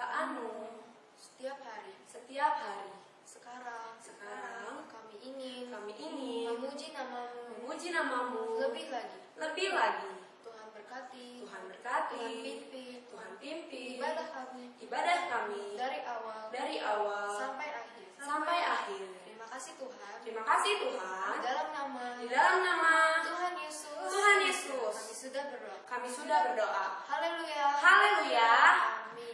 perkataanmu setiap hari. Sekarang Kami ingin memuji memuji namamu lebih lagi. Tuhan berkati. Tuhan pimpin ibadah kami dari awal sampai akhir. Terima kasih Tuhan. Di dalam nama Tuhan Yesus kami sudah berdoa. Haleluya.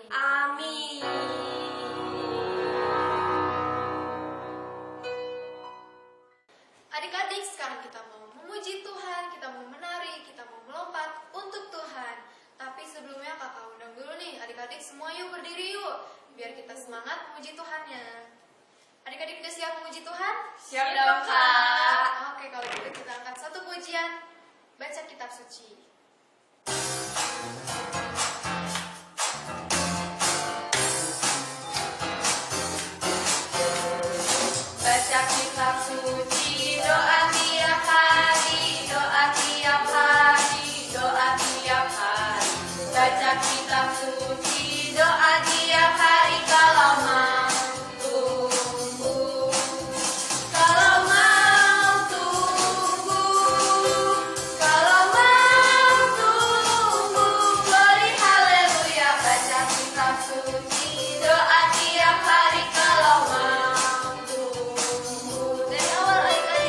Amin. Adik-adik, sekarang kita mau memuji Tuhan, kita mau menari, kita mau melompat untuk Tuhan. Tapi sebelumnya kakak undang dulu nih, adik-adik semua yuk berdiri yuk, biar kita semangat memuji Tuhannya. Adik-adik udah siap memuji Tuhan? Siap dong, Kak. Oke, kalau gitu kita angkat satu pujian, baca kitab suci. Baca kitab suci, doa tiap hari, doa tiap hari, doa tiap hari. Baca kitab suci, doa tiap hari kalau mau tunggu. Kalau mau tunggu, kalau mau tunggu, glory haleluya. Baca kitab suci, doa tiap hari kalau mau. Dari awal adik-adik.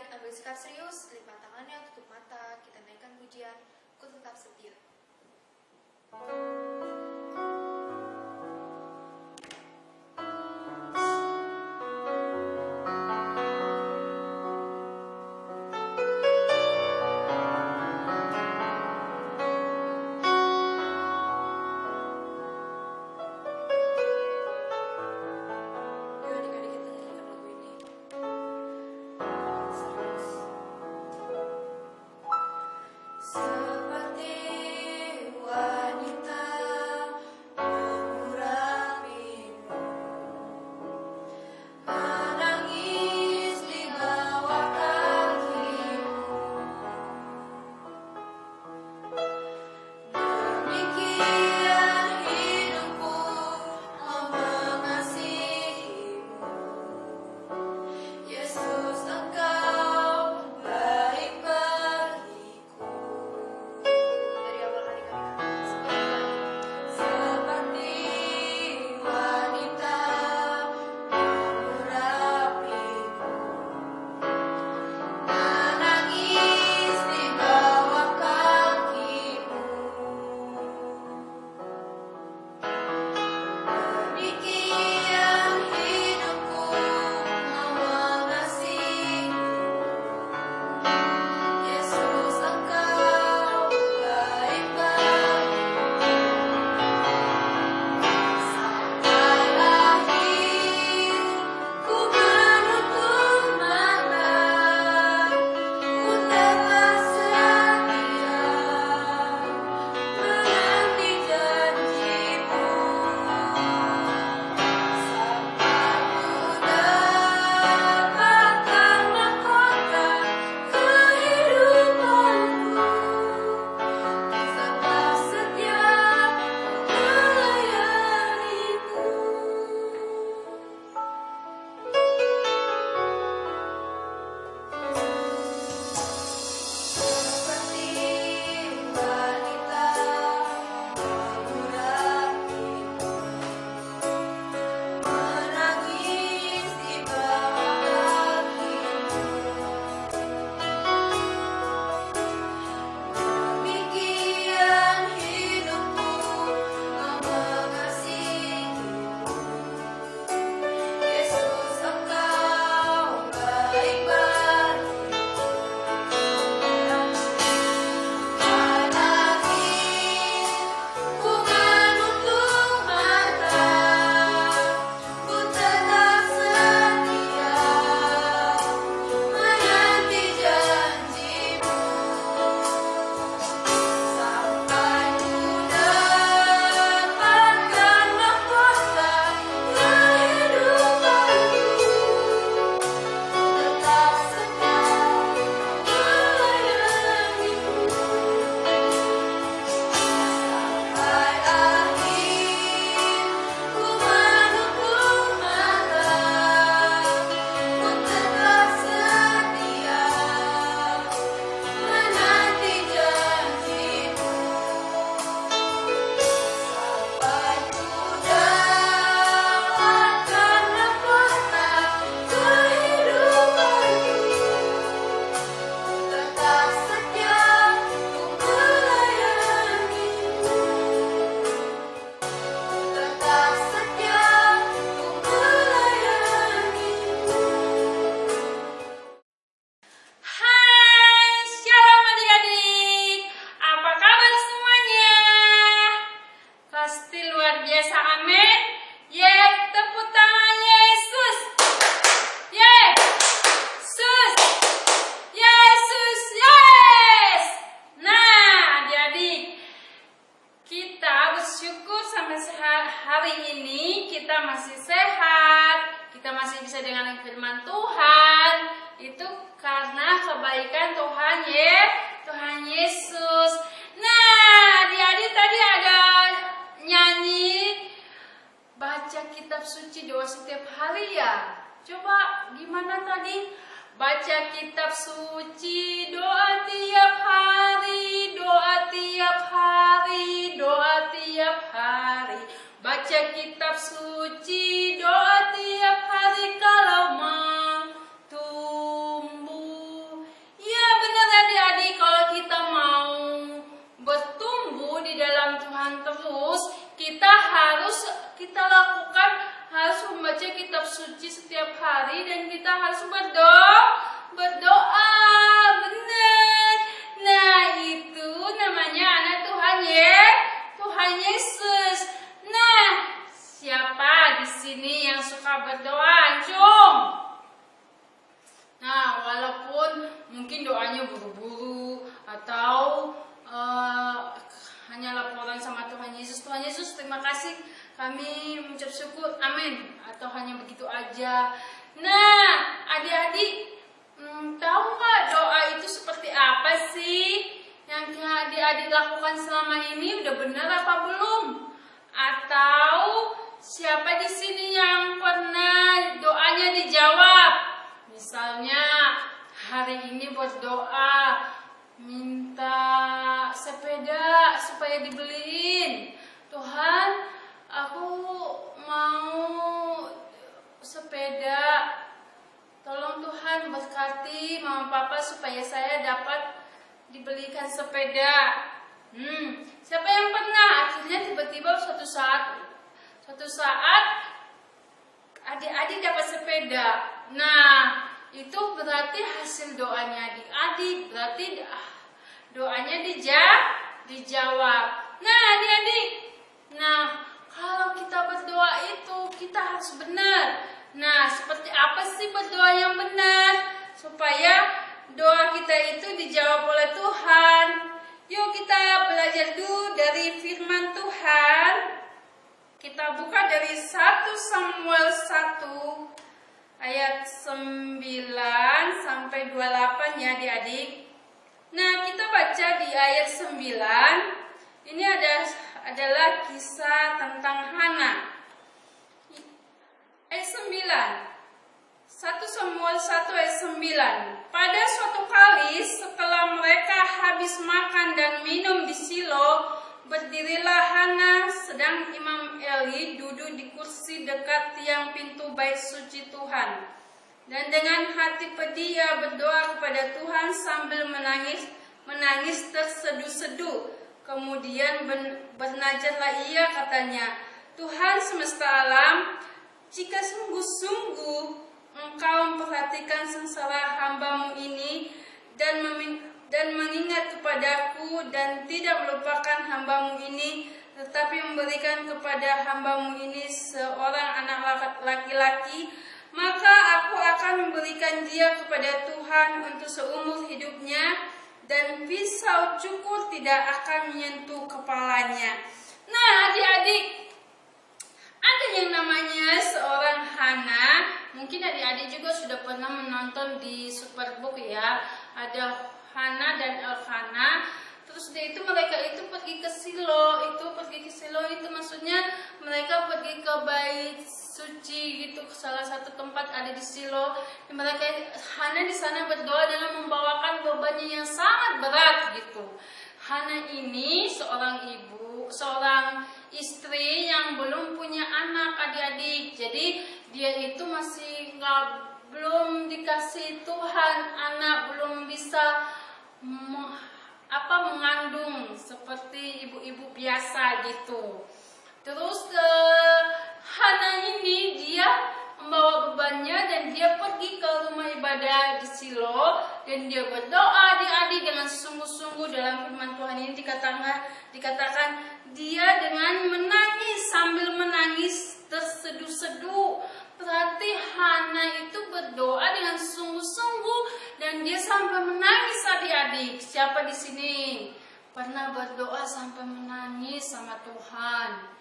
adik-adik ambil sikap serius, lipat tangannya, tutup mata, kita naikkan pujian, ku tetap setia. firman Tuhan itu karena kebaikan Tuhan Tuhan Yesus. Nah, adik-adik tadi ada nyanyi baca kitab suci doa setiap hari ya. Coba gimana tadi? Baca kitab suci, doa tiap hari, doa tiap hari, doa tiap hari. Baca kitab suci, doa tiap hari kalau mau tumbuh harus kita lakukan, harus membaca kitab suci setiap hari dan kita harus berdoa, benar. Nah, itu namanya anak Tuhan ya, Tuhan Yesus. Nah, siapa di sini yang suka berdoa? Acung. Nah, walaupun mungkin doanya buru-buru atau hanya laporan sama Tuhan Yesus, Tuhan Yesus terima kasih, kami mengucap syukur, amin, atau hanya begitu aja. Nah, adik-adik, tahu nggak doa itu seperti apa sih? Yang adik-adik lakukan selama ini udah benar apa belum? Atau siapa di sini yang pernah doanya dijawab? Misalnya hari ini berdoa minta sepeda supaya dibeliin. Tuhan, aku mau sepeda. Tolong Tuhan berkati mama papa supaya saya dapat dibelikan sepeda. Siapa yang pernah akhirnya tiba-tiba suatu saat adik-adik dapat sepeda. Nah, itu berarti hasil doanya adik-adik, berarti doanya dijawab. Nah, adik-adik, nah kalau kita berdoa itu kita harus benar. Nah, seperti apa sih berdoa yang benar supaya doa kita itu dijawab oleh Tuhan? Yuk kita belajar dulu dari firman Tuhan. Kita buka dari 1 Samuel 1 ayat 9 sampai 28 ya adik-adik. Nah, kita baca di ayat 9. Ini adalah kisah tentang Hana. Ayat 9. 1 Samuel 1 ayat 9. Pada suatu kali setelah mereka habis makan dan minum di Silo, berdirilah Hana sedang Imam Eli duduk di kursi dekat tiang pintu bait suci Tuhan. Dan dengan hati pedih ia berdoa kepada Tuhan sambil menangis terseduh-seduh. Kemudian bernajatlah ia, katanya, Tuhan semesta alam, jika sungguh-sungguh Engkau memperhatikan sengsara hamba-Mu ini dan mengingat kepadaku dan tidak melupakan hamba-Mu ini, tetapi memberikan kepada hamba-Mu ini seorang anak laki-laki, maka aku akan memberikan dia kepada Tuhan untuk seumur hidupnya, dan pisau cukur tidak akan menyentuh kepalanya. Nah, adik-adik, ada yang namanya seorang Hana. Mungkin adik-adik juga sudah pernah menonton di Superbook ya. Ada Hana dan Elkanah. Terus mereka itu pergi ke Silo. Pergi ke Silo itu maksudnya mereka pergi ke bait suci gitu, ke salah satu tempat ada di Silo. Hana di sana berdoa dengan membawakan bebannya yang sangat berat gitu. Hana ini seorang ibu, seorang istri yang belum punya anak adik-adik. Jadi dia itu masih belum dikasih Tuhan anak, belum bisa mengandung seperti ibu-ibu biasa gitu. Terus Hana ini dia membawa bebannya dan dia pergi ke rumah ibadah di Silo dan dia berdoa adik-adik dengan sungguh-sungguh. Dalam firman Tuhan ini dikatakan dia dengan menangis, sambil menangis terseduh-seduh. Berarti Hana itu berdoa dengan sungguh-sungguh dan dia sampai menangis adik-adik. Siapa di sini pernah berdoa sampai menangis sama Tuhan?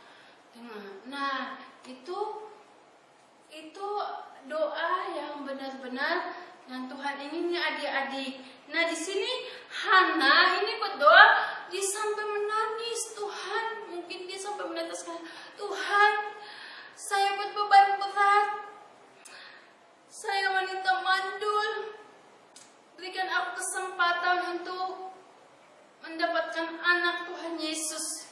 Nah, itu doa yang benar-benar yang Tuhan ingin adik-adik. Nah, di sini Hana ini berdoa, dia sampai menangis. Tuhan, mungkin dia sampai meneteskan, Tuhan, saya berbeban berat, saya wanita mandul, berikan aku kesempatan untuk mendapatkan anak Tuhan Yesus.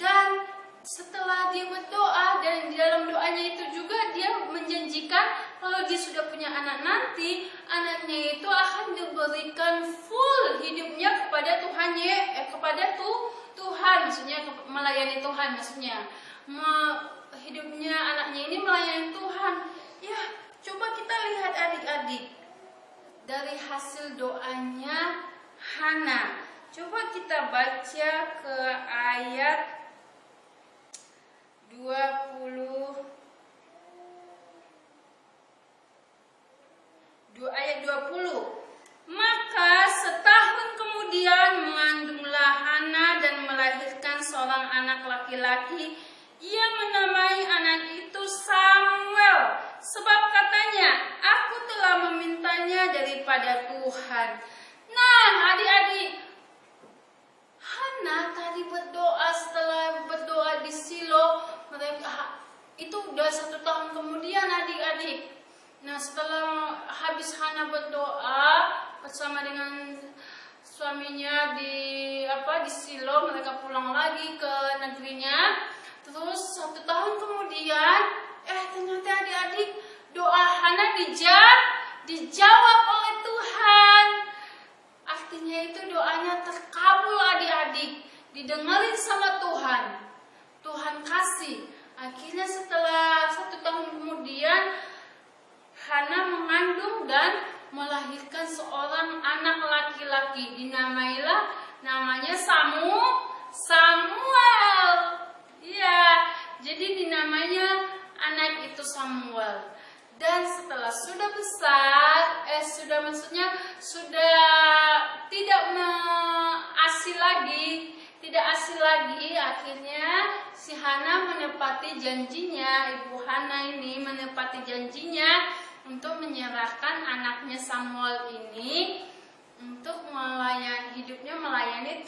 Dan setelah dia berdoa, dan di dalam doanya itu juga dia menjanjikan kalau dia sudah punya anak nanti, anaknya itu akan diberikan full hidupnya kepada Tuhan, kepada Tuhan, maksudnya melayani Tuhan maksudnya. hidupnya anaknya ini melayani Tuhan. Ya, coba kita lihat adik-adik dari hasil doanya Hana. Coba kita baca ke ayat 20. Maka setahun kemudian mengandunglah Hana dan melahirkan seorang anak laki-laki. Ia menamai anak itu Samuel, sebab katanya, aku telah memintanya daripada Tuhan. Nah, adik-adik, Hana tadi berdoa, setelah berdoa di Silo, mereka itu udah 1 tahun kemudian adik-adik. Nah, setelah habis Hana berdoa bersama dengan suaminya di Silo, mereka pulang lagi ke negerinya. Terus 1 tahun kemudian, ternyata adik-adik, doa Hana dijawab oleh Tuhan. Artinya itu doanya terkabul adik-adik, didengarin sama Tuhan. Tuhan kasih. Akhirnya setelah 1 tahun kemudian, Hana mengandung dan melahirkan seorang anak laki-laki. Namanya Samuel. Iya, jadi dinamanya anak itu Samuel. Dan setelah sudah besar, sudah tidak asih lagi, akhirnya si Hana menepati janjinya, ibu Hana ini menepati janjinya untuk menyerahkan anaknya Samuel ini untuk hidupnya melayani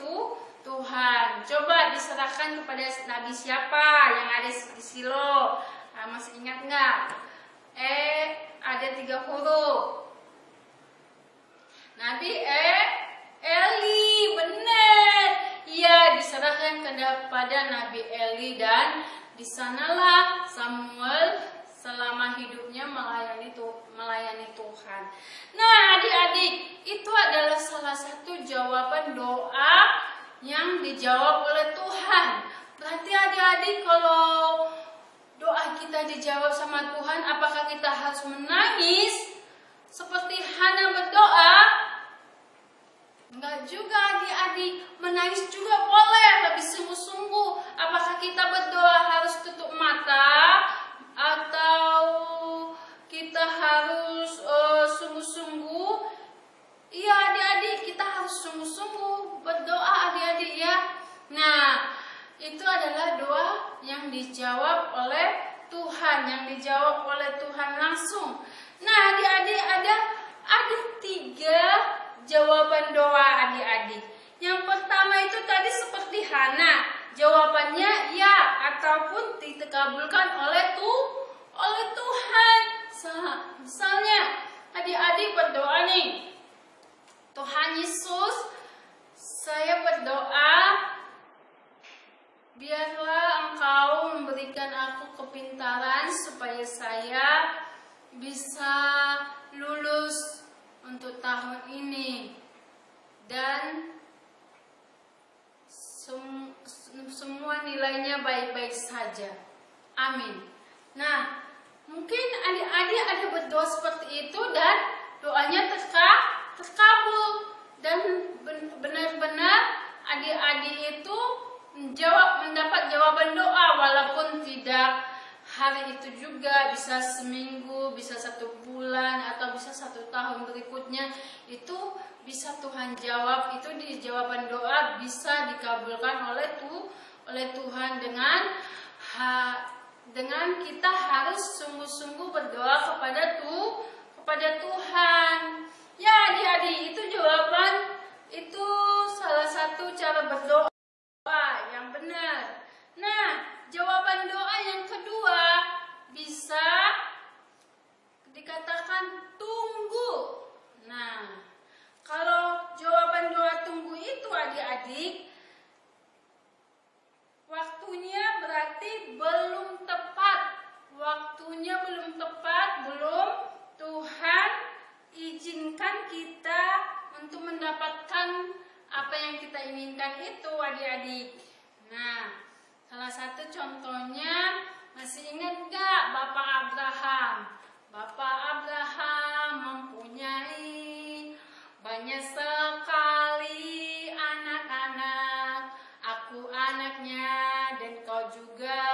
Tuhan. Coba diserahkan kepada nabi siapa yang ada di Silo? Masih ingat nggak? Ada 3 huruf. Nabi Eli, benar. Ia diserahkan kepada Nabi Eli dan di sanalah Samuel selama hidupnya melayani Tuhan. Nah, adik-adik, itu adalah salah satu jawaban doa yang dijawab oleh Tuhan. Berarti adik-adik, kalau doa kita dijawab sama Tuhan, apakah kita harus menangis seperti Hana berdoa? Enggak juga adik-adik, menangis juga boleh, lebih sungguh-sungguh. Apakah kita berdoa harus tutup mata atau kita harus sungguh-sungguh? Iya adik-adik, kita harus sungguh-sungguh berdoa adik-adik ya. Nah, itu adalah doa yang dijawab oleh Tuhan, yang dijawab oleh Tuhan langsung. Nah, adik-adik, ada 3 jawaban doa adik-adik. Yang pertama itu tadi seperti Hana, jawabannya ya ataupun dikabulkan oleh Tuhan. Misalnya adik-adik berdoa nih, Tuhan Yesus, saya berdoa biarlah Engkau memberikan aku kepintaran supaya saya bisa lulus untuk tahun ini dan semua nilainya baik-baik saja. Amin. Nah, mungkin adik-adik ada berdoa seperti itu dan doanya terkabul dan benar-benar adik-adik itu mendapat jawaban doa, walaupun tidak hari itu juga, bisa seminggu, bisa 1 bulan, atau bisa 1 tahun berikutnya, itu bisa Tuhan jawab. Itu di jawaban doa bisa dikabulkan oleh Tuhan dengan kita harus sungguh-sungguh berdoa kepada Tuhan. Ya adik-adik, itu jawaban, itu salah satu cara berdoa yang benar. Nah, jawaban doa yang kedua bisa dikatakan tunggu. Nah, kalau jawaban doa tunggu itu adik-adik, waktunya berarti belum tepat. Waktunya belum tepat, belum Tuhan izinkan kita untuk mendapatkan apa yang kita inginkan itu adik-adik. Nah, Salah satu contohnya, masih ingat gak Bapak Abraham? Bapak Abraham mempunyai banyak sekali anak-anak. Aku anaknya dan kau juga.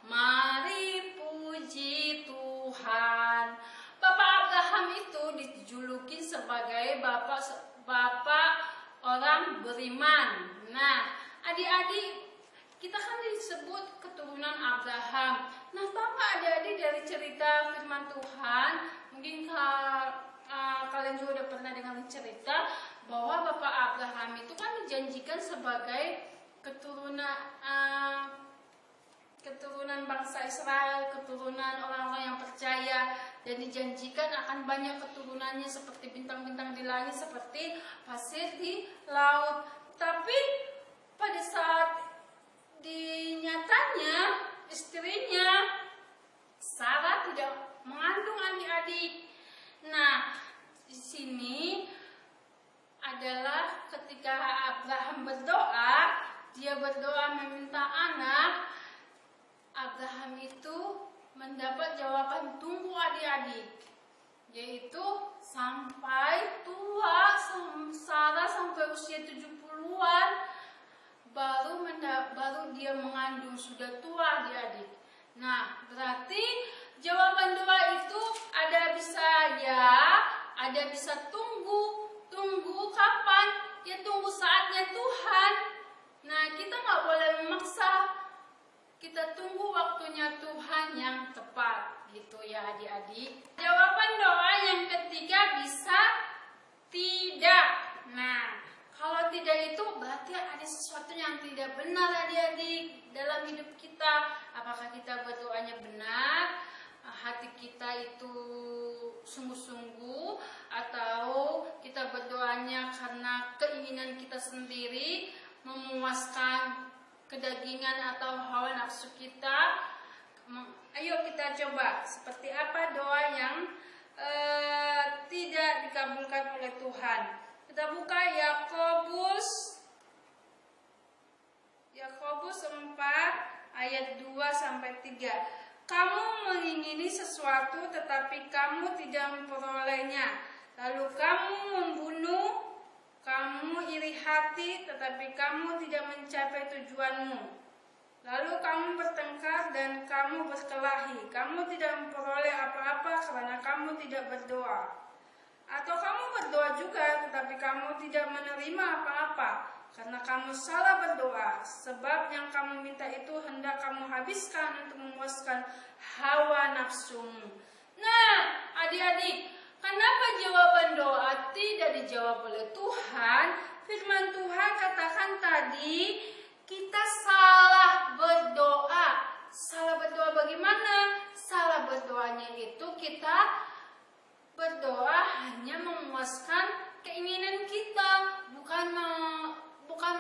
Mari puji Tuhan. Bapak Abraham itu dijuluki sebagai bapak orang beriman. Nah, adik-adik, kita kan disebut keturunan Abraham. Nah, tahu nggak adik-adik dari cerita firman Tuhan? Mungkin kalian juga udah pernah dengar cerita bahwa Bapak Abraham itu kan dijanjikan sebagai keturunan bangsa Israel, keturunan orang-orang yang percaya, dan dijanjikan akan banyak keturunannya seperti bintang-bintang di langit, seperti pasir di laut. Tapi pada saat nyatanya istrinya Sarah tidak mengandung adik-adik. Nah, di sini adalah ketika Abraham berdoa, dia berdoa meminta anak. Abraham itu mendapat jawaban tunggu adik-adik, yaitu sampai tua, Sarah sampai usia 70-an baru dia mengandung, sudah tua adik-adik. Nah, berarti jawaban doa itu ada bisa ya, ada bisa tunggu kapan? Ya tunggu saatnya Tuhan. Nah, kita nggak boleh memaksa, kita tunggu waktunya Tuhan yang tepat, gitu ya adik-adik. Jawaban doa yang ketiga bisa tidak. Nah, kalau tidak itu berarti ada sesuatu yang tidak benar adik-adik dalam hidup kita. Apakah kita berdoanya benar, hati kita itu sungguh-sungguh, atau kita berdoanya karena keinginan kita sendiri, memuaskan kedagingan atau hawa nafsu kita. Ayo kita coba seperti apa doa yang tidak dikabulkan oleh Tuhan. Kita buka Yakobus 4 ayat 2 sampai 3. Kamu mengingini sesuatu tetapi kamu tidak memperolehnya. Lalu kamu membunuh, kamu iri hati tetapi kamu tidak mencapai tujuanmu. Lalu kamu bertengkar dan kamu berkelahi. Kamu tidak memperoleh apa-apa karena kamu tidak berdoa. Atau kamu berdoa juga tetapi kamu tidak menerima apa-apa karena kamu salah berdoa. Sebab yang kamu minta itu hendak kamu habiskan untuk memuaskan hawa nafsumu. Nah, adik-adik, kenapa jawaban doa tidak dijawab oleh Tuhan? Firman Tuhan katakan tadi, kita salah berdoa. Salah berdoa bagaimana? Salah berdoanya itu kita berdoa hanya memuaskan keinginan kita, bukan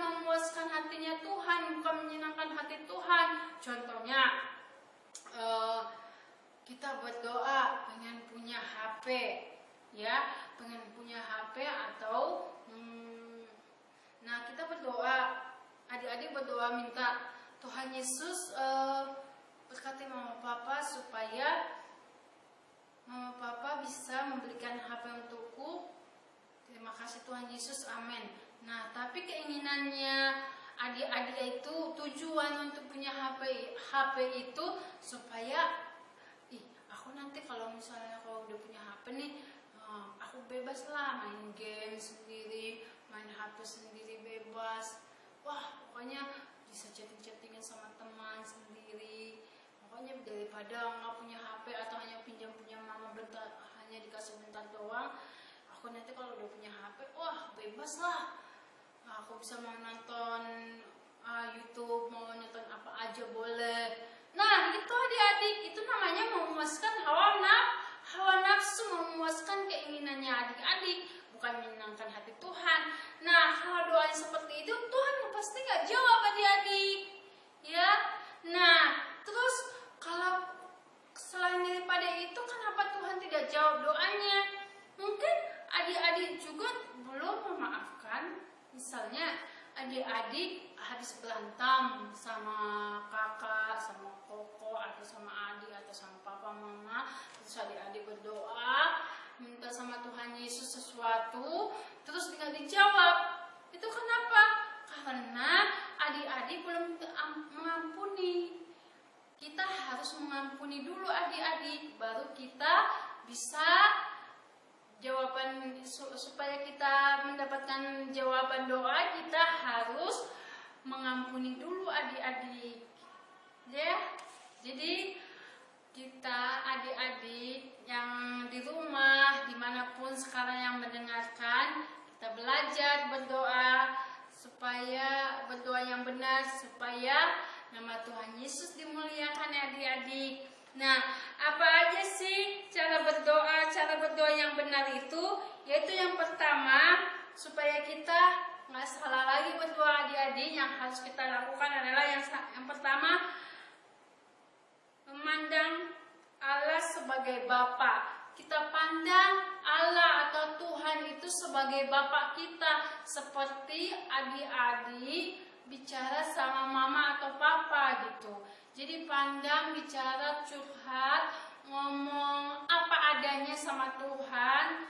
memuaskan hatinya Tuhan, bukan menyenangkan hati Tuhan. Contohnya, kita berdoa pengen punya HP, ya, pengen punya HP atau nah kita berdoa, adik-adik berdoa minta Tuhan Yesus berkati mama papa supaya mama papa bisa memberikan HP untukku. Terima kasih Tuhan Yesus, amin. Nah, tapi keinginannya adik-adik itu, tujuan untuk punya HP itu supaya aku nanti kalau misalnya udah punya HP nih, aku bebas lah main game sendiri, main HP sendiri bebas. Wah, pokoknya bisa chatting-chattingan sama teman sendiri. Pokoknya daripada nggak punya HP atau hanya pinjam-pinjam mama bentar, hanya dikasih bentar doang, aku nanti kalau udah punya HP, wah bebas lah. Aku bisa mau nonton YouTube, mau nonton apa aja boleh. Nah, itu adik-adik, itu namanya memuaskan hawa nafsu, memuaskan keinginannya adik-adik, bukan menyenangkan hati Tuhan. Nah, kalau doanya seperti itu, Tuhan pasti nggak jawab adik-adik, ya. Nah, terus kalau selain daripada itu, kenapa Tuhan tidak jawab doanya? Mungkin adik-adik juga belum memaafkan. Misalnya adik-adik habis berantem sama kakak, sama koko, atau sama adik, atau sama papa mama, terus adik-adik berdoa minta sama Tuhan Yesus sesuatu, terus nggak dijawab. Itu kenapa? Karena adik-adik belum mengampuni. Kita harus mengampuni dulu adik-adik, baru kita bisa jawaban. Supaya kita mendapatkan jawaban doa, kita harus mengampuni dulu adik-adik, ya. Jadi kita adik-adik yang di rumah, dimanapun sekarang yang mendengarkan, kita belajar berdoa, supaya berdoa yang benar, supaya nama Tuhan Yesus dimuliakan adik-adik. Nah, apa aja sih cara berdoa yang benar itu? Yaitu yang pertama, supaya kita nggak salah lagi berdoa adik-adik, yang harus kita lakukan adalah yang pertama, memandang Allah sebagai Bapa. Kita pandang Allah atau Tuhan itu sebagai Bapa kita, seperti adik-adik bicara sama mama atau papa gitu. Jadi pandang, bicara, curhat, ngomong apa adanya sama Tuhan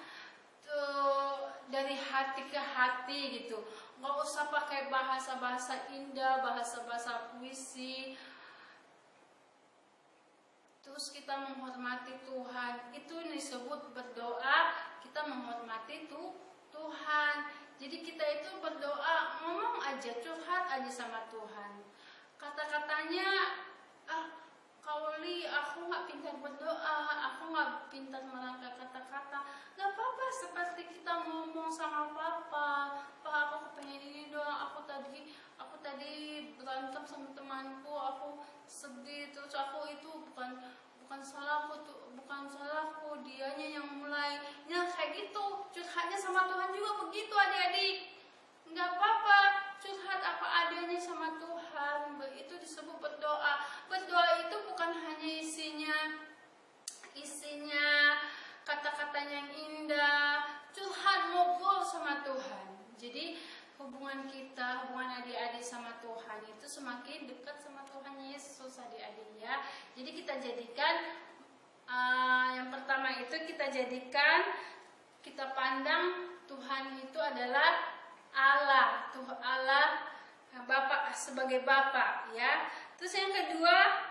tuh, dari hati ke hati gitu. Nggak usah pakai bahasa-bahasa indah, bahasa-bahasa puisi. Terus kita menghormati Tuhan, itu disebut berdoa, kita menghormati Tuhan. Jadi kita itu berdoa, ngomong aja, curhat aja sama Tuhan. Kata-katanya, Kauli, aku nggak pintar berdoa, aku nggak pintar merangkai kata-kata. Nggak apa-apa, seperti kita ngomong sama papa, Pak, aku pengen ini doang, aku tadi berantem sama temanku, aku sedih, terus aku itu bukan salahku, dianya yang mulai. Nah, kayak gitu, curhatnya sama Tuhan juga begitu adik-adik. Nggak apa-apa, curhat apa adanya sama Tuhan, itu disebut berdoa. Berdoa itu bukan hanya isinya kata-katanya yang indah, curhat, ngobrol sama Tuhan. Jadi hubungan adik-adik sama Tuhan itu semakin dekat sama Tuhan Yesus adik-adik ya. Jadi kita jadikan yang pertama itu kita pandang Tuhan itu adalah Allah, Bapa, sebagai Bapa ya. Terus yang kedua,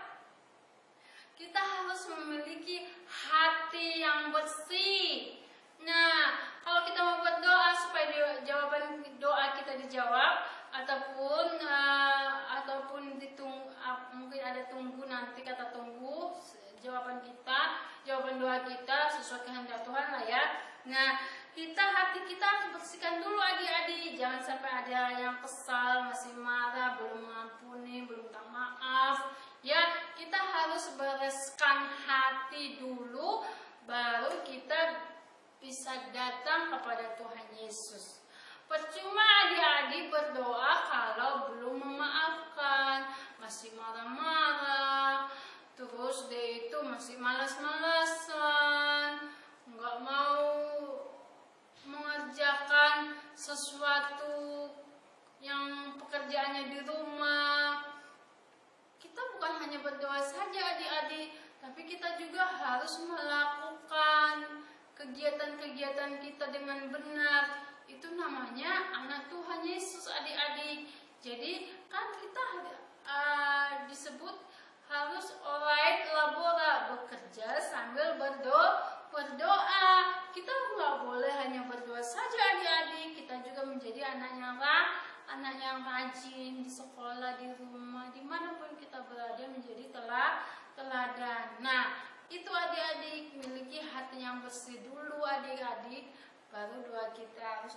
kita harus memiliki hati yang bersih. Nah, kalau kita mau berdoa supaya jawaban doa kita dijawab, ataupun mungkin ada tunggu, nanti kata tunggu jawaban doa kita sesuai kehendak Tuhan lah ya. Nah, hati kita harus bersihkan dulu adik-adik. Jangan sampai ada yang kesal, masih marah, belum mengampuni, belum minta maaf. Ya, kita harus bereskan hati dulu, baru kita bisa datang kepada Tuhan Yesus. Percuma adik-adik berdoa kalau belum memaafkan, masih marah-marah, terus dia itu masih malas-malasan, nggak mau mengerjakan sesuatu yang pekerjaannya di rumah. Kita bukan hanya berdoa saja adik-adik, tapi kita juga harus melakukan kegiatan-kegiatan kita dengan benar. Itu namanya anak Tuhan Yesus adik-adik. Jadi kan kita disebut harus orait labora, bekerja sambil berdoa. Kita nggak boleh hanya berdoa saja adik-adik, kita juga menjadi anak yang rajin di sekolah, di rumah, dimanapun kita berada menjadi teladan. Nah, itu adik-adik, miliki hati yang bersih dulu adik-adik, baru doa kita harus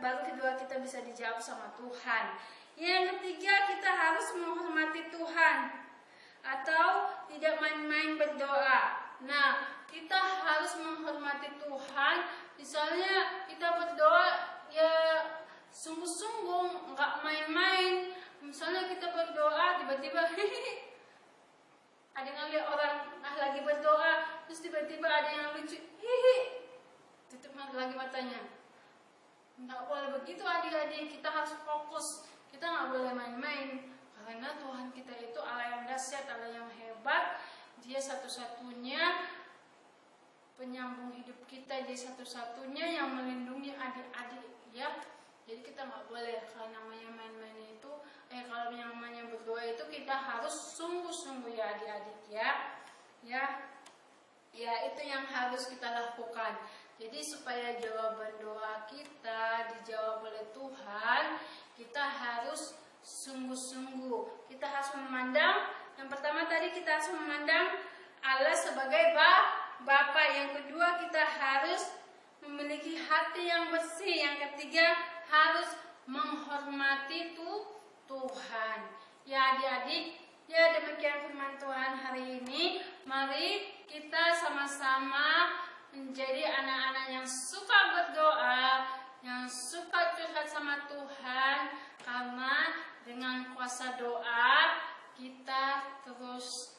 baru doa kita bisa dijawab sama Tuhan. Yang ketiga, kita harus menghormati Tuhan atau tidak main-main berdoa. Nah, kita harus menghormati Tuhan. Misalnya kita berdoa ya sungguh-sungguh, nggak main-main. Misalnya kita berdoa tiba-tiba ada yang lihat orang lagi berdoa, terus tiba-tiba ada yang lucu, tutup lagi matanya. Nggak boleh begitu adik-adik, kita harus fokus. kita nggak boleh main-main, karena Tuhan kita itu Allah yang dahsyat, Allah yang hebat. Dia satu-satunya penyambung hidup kita, dia satu-satunya yang melindungi adik-adik ya. Jadi kita nggak boleh, kalau namanya main-main itu, kalau yang namanya berdoa itu kita harus sungguh-sungguh ya adik-adik ya. Ya itu yang harus kita lakukan. Jadi supaya jawaban doa kita dijawab oleh Tuhan, kita harus sungguh-sungguh. Kita harus memandang, yang pertama tadi kita harus memandang Allah sebagai Bapa. Yang kedua kita harus memiliki hati yang bersih. Yang ketiga harus menghormati Tuhan. Ya adik-adik, ya demikian firman Tuhan hari ini. Mari kita sama-sama menjadi anak-anak yang suka berdoa, yang suka curhat sama Tuhan, karena dengan kuasa doa kita terus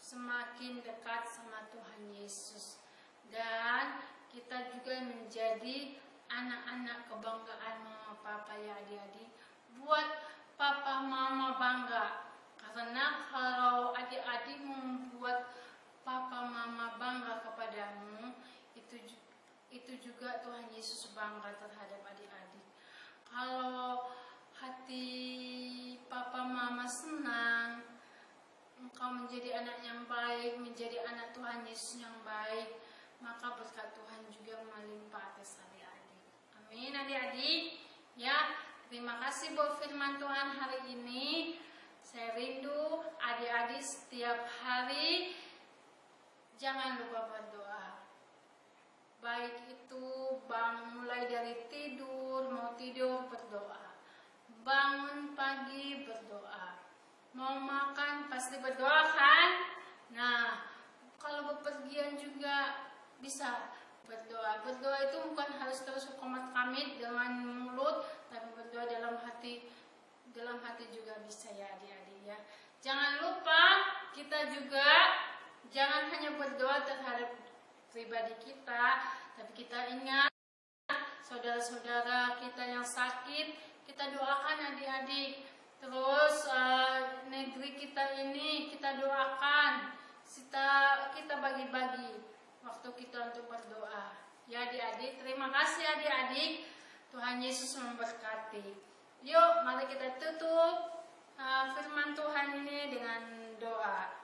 semakin dekat sama Tuhan Yesus, dan kita juga menjadi anak-anak kebanggaan mama papa ya adik-adik. Buat papa mama bangga, karena kalau adik-adik membuat papa mama bangga kepadamu, itu juga Tuhan Yesus bangga terhadap adik-adik. Kalau hati papa mama senang, engkau menjadi anak yang baik, menjadi anak Tuhan Yesus yang baik, maka berkat Tuhan juga melimpah atas adik-adik. Amin adik-adik. Ya, terima kasih buat firman Tuhan hari ini. Saya rindu adik-adik setiap hari jangan lupa berdoa. Baik itu mulai dari tidur, mau tidur berdoa, bangun pagi berdoa, mau makan pasti berdoa kan? Nah, kalau bepergian juga bisa berdoa. Berdoa itu bukan harus terus komat kamit dengan mulut, tapi berdoa dalam hati juga bisa ya adik-adik ya. Jangan lupa kita juga jangan hanya berdoa terhadap pribadi kita, tapi kita ingat saudara-saudara kita yang sakit, kita doakan adik-adik. Terus negeri kita ini kita doakan, kita bagi-bagi waktu kita untuk berdoa. Ya adik-adik, terima kasih adik-adik. Tuhan Yesus memberkati. Yuk, mari kita tutup firman Tuhan ini dengan doa.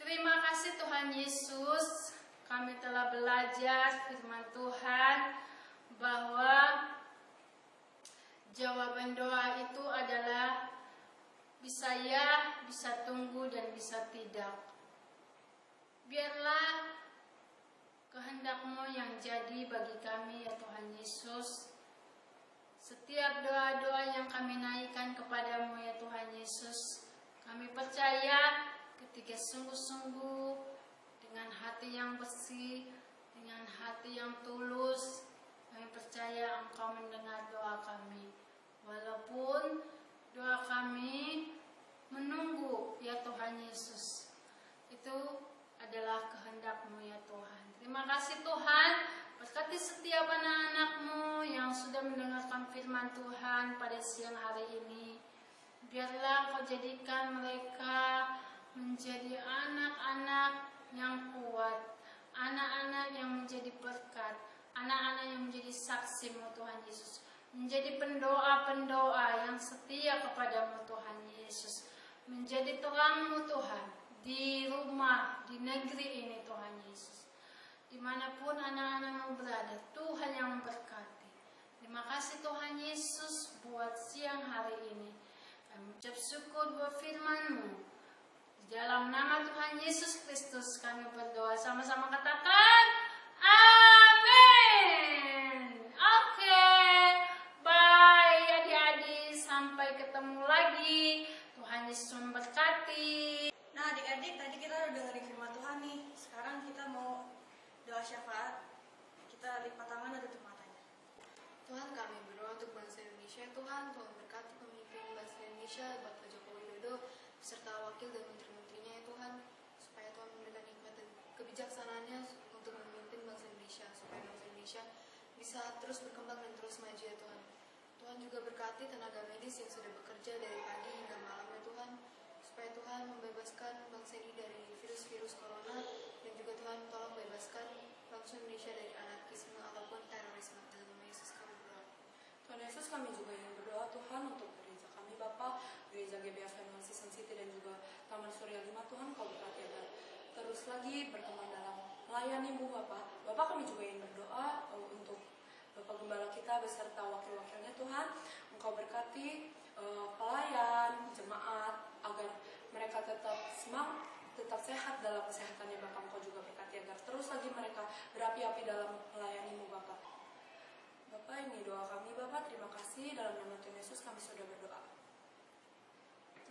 Terima kasih Tuhan Yesus, kami telah belajar firman Tuhan bahwa jawaban doa itu adalah bisa ya, bisa tunggu, dan bisa tidak. Biarlah kehendak-Mu yang jadi bagi kami ya Tuhan Yesus. Setiap doa-doa yang kami naikkan kepadamu ya Tuhan Yesus, kami percaya ketika sungguh-sungguh dengan hati yang bersih, dengan hati yang tulus, kami percaya Engkau mendengar doa kami. Walaupun doa kami menunggu ya Tuhan Yesus, itu adalah kehendak-Mu ya Tuhan. Terima kasih Tuhan, berkati setiap anak-anak-Mu yang sudah mendengarkan firman Tuhan pada siang hari ini. Biarlah Kau jadikan mereka menjadi anak-anak yang kuat, anak-anak yang menjadi berkat, anak-anak yang menjadi saksi-Mu Tuhan Yesus, menjadi pendoa-pendoa yang setia kepadamu Tuhan Yesus, menjadi terang-Mu Tuhan di rumah, di negeri ini Tuhan Yesus. Dimanapun anak-anak-Mu berada, Tuhan yang memberkati. Terima kasih Tuhan Yesus buat siang hari ini. Kami ucap syukur buat firman-Mu. Di dalam nama Tuhan Yesus Kristus kami berdoa, sama-sama katakan amin. Oke, bye adik-adik, sampai ketemu lagi. Tuhan Yesus memberkati. Nah adik-adik, tadi kita udah dengerin firman Tuhan nih. Sekarang kita mau doa syafaat. Kita lipat tangan dan tutup matanya. Tuhan, kami berdoa untuk bangsa Indonesia. Tuhan berkati pemimpin bangsa Indonesia, Bapak Joko Widodo, beserta wakil dan menteri-menterinya ya Tuhan, supaya Tuhan memberikan hikmat dan kebijaksanaannya untuk memimpin bangsa Indonesia, supaya bangsa Indonesia bisa terus berkembang dan terus maju ya Tuhan. Tuhan juga berkati tenaga medis yang sudah bekerja dari pagi hingga malam ya Tuhan, supaya Tuhan membebaskan bangsa ini dari virus-virus corona, dan juga Tuhan tolong bebaskan bangsa Indonesia dari anarkisme ataupun terorisme. Dalam nama Yesus kami berdoa. Tuhan Yesus, kami juga ingin berdoa Tuhan untuk gereja kami Bapak, gereja GBF Family Season City dan juga Taman Surya 5 Tuhan, Kau berkati agar terus lagi berkembang dalam melayani-Mu Bapak. Bapak, kami juga ingin berdoa untuk Bapak Gembala kita beserta wakil-wakilnya Tuhan, Engkau berkati pelayan, jemaat, agar mereka tetap semangat, tetap sehat dalam kesehatannya Bapak. Engkau juga berkati agar terus lagi mereka berapi-api dalam melayani-Mu Bapak. Bapak, ini doa kami Bapak, terima kasih, dalam nama Tuhan Yesus kami sudah berdoa.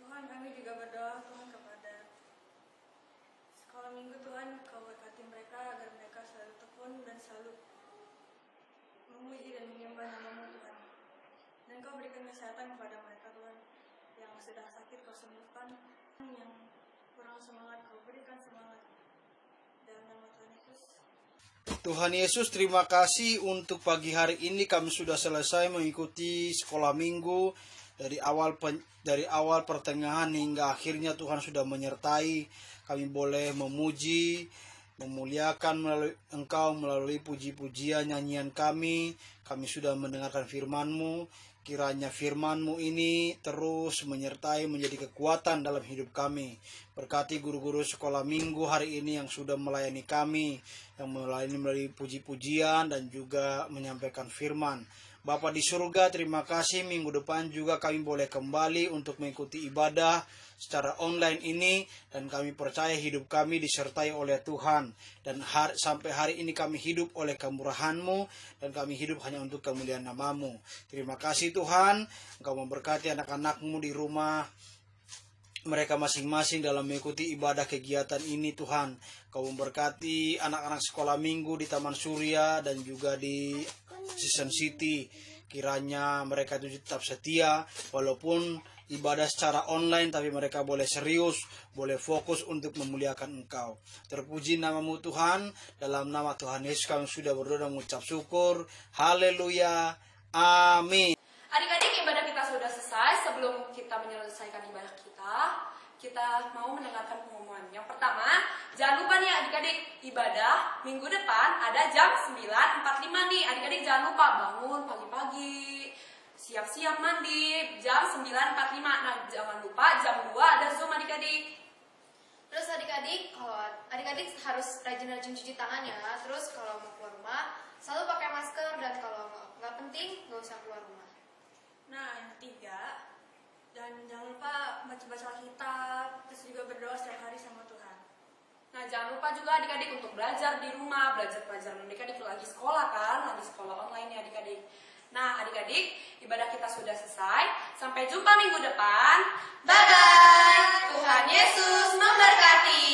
Tuhan, kami juga berdoa Tuhan kepada sekolah minggu Tuhan, Kau berkati mereka agar mereka selalu tekun dan selalu memuji dan menyembah nama-Mu Tuhan. Dan Kau berikan kesehatan kepada mereka Tuhan, yang sedang sakit Kau sembuhkan, yang kurang semangat Kau berikan semangat. Dalam nama Tuhan Yesus. Tuhan Yesus, terima kasih untuk pagi hari ini kami sudah selesai mengikuti sekolah minggu dari awal pertengahan hingga akhirnya. Tuhan sudah menyertai kami, boleh memuji, memuliakan melalui Engkau melalui puji-pujian, nyanyian kami. Kami sudah mendengarkan firman-Mu. Kiranya firman-Mu ini terus menyertai, menjadi kekuatan dalam hidup kami. Berkati guru-guru sekolah minggu hari ini yang sudah melayani kami, yang melayani melalui puji-pujian dan juga menyampaikan firman. Bapa di surga, terima kasih, minggu depan juga kami boleh kembali untuk mengikuti ibadah secara online ini, dan kami percaya hidup kami disertai oleh Tuhan, dan sampai hari ini kami hidup oleh kemurahan-Mu, dan kami hidup hanya untuk kemuliaan nama-Mu. Terima kasih Tuhan, Engkau memberkati anak-anak-Mu di rumah mereka masing-masing dalam mengikuti ibadah kegiatan ini Tuhan. Kau memberkati anak-anak sekolah minggu di Taman Surya dan juga di Season City. Kiranya mereka itu tetap setia walaupun ibadah secara online, tapi mereka boleh serius, boleh fokus untuk memuliakan Engkau. Terpuji nama-Mu Tuhan. Dalam nama Tuhan Yesus kami sudah berdoa dan mengucap syukur. Haleluya. Amin. Adik-adik, ibadah kita sudah selesai. Sebelum kita menyelesaikan ibadah kita mau mendengarkan pengumuman. Yang pertama, jangan lupa nih adik-adik, ibadah minggu depan ada jam 9.45 nih. Adik-adik jangan lupa bangun pagi-pagi, siap-siap mandi, jam 9.45. Nah, jangan lupa jam 2 ada Zoom adik-adik. Terus adik-adik, kalau adik-adik harus rajin-rajin cuci tangan ya. Terus kalau mau keluar rumah, selalu pakai masker, dan kalau nggak penting, nggak usah keluar rumah. Nah, yang ketiga, dan jangan lupa baca-baca Alkitab, terus juga berdoa setiap hari sama Tuhan. Nah, jangan lupa juga adik-adik untuk belajar di rumah, belajar pelajaran adik-adik lagi sekolah kan, lagi sekolah online ya adik-adik. Nah, adik-adik, ibadah kita sudah selesai. Sampai jumpa minggu depan. Bye-bye. Tuhan Yesus memberkati.